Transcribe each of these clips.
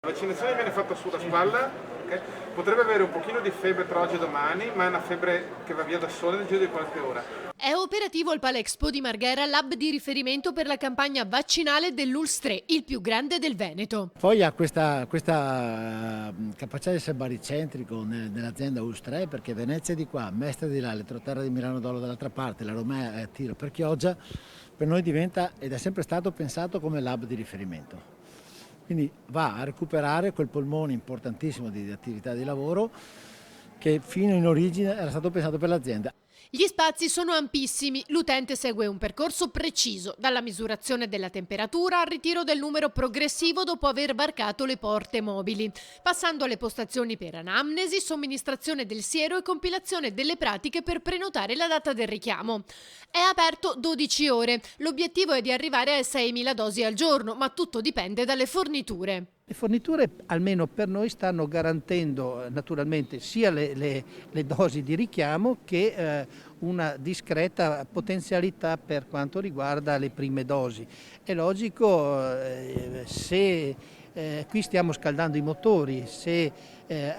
La vaccinazione viene fatta sulla spalla, okay? Potrebbe avere un pochino di febbre tra oggi e domani, ma è una febbre che va via da sola nel giro di qualche ora. È operativo al Palexpo di Marghera, l'hub di riferimento per la campagna vaccinale dell'ULS 3, il più grande del Veneto. Poi ha questa capacità di essere baricentrico nell'azienda ULS 3, perché Venezia è di qua, Mestre di là, Elettroterra di Milano Dolo dall'altra parte, la Romea è a Tiro per Chioggia, per noi diventa ed è sempre stato pensato come l'hub di riferimento. Quindi va a recuperare quel polmone importantissimo di attività di lavoro che fino in origine era stato pensato per l'azienda. Gli spazi sono ampissimi, l'utente segue un percorso preciso, dalla misurazione della temperatura al ritiro del numero progressivo dopo aver varcato le porte mobili, passando alle postazioni per anamnesi, somministrazione del siero e compilazione delle pratiche per prenotare la data del richiamo. È aperto 12 ore, l'obiettivo è di arrivare a 6.000 dosi al giorno, ma tutto dipende dalle forniture. Le forniture, almeno per noi, stanno garantendo naturalmente sia le dosi di richiamo che una discreta potenzialità per quanto riguarda le prime dosi. È logico, se qui stiamo scaldando i motori, se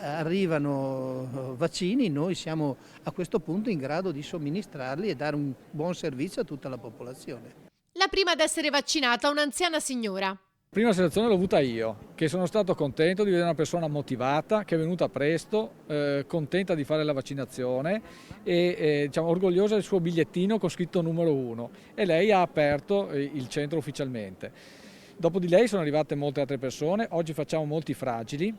arrivano vaccini, noi siamo a questo punto in grado di somministrarli e dare un buon servizio a tutta la popolazione. La prima ad essere vaccinata, un'anziana signora. La prima sensazione l'ho avuta io, che sono stato contento di vedere una persona motivata, che è venuta presto, contenta di fare la vaccinazione e diciamo, orgogliosa del suo bigliettino con scritto numero 1, e lei ha aperto il centro ufficialmente. Dopo di lei sono arrivate molte altre persone, oggi facciamo molti fragili,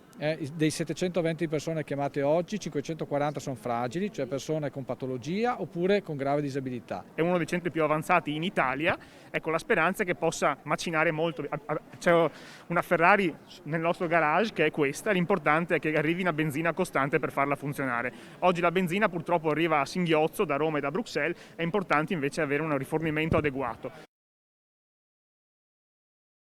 dei 720 persone chiamate oggi, 540 sono fragili, cioè persone con patologia oppure con grave disabilità. È uno dei centri più avanzati in Italia, ecco, la speranza è che possa macinare molto. C'è una Ferrari nel nostro garage che è questa, l'importante è che arrivi una benzina costante per farla funzionare. Oggi la benzina purtroppo arriva a singhiozzo da Roma e da Bruxelles, è importante invece avere un rifornimento adeguato.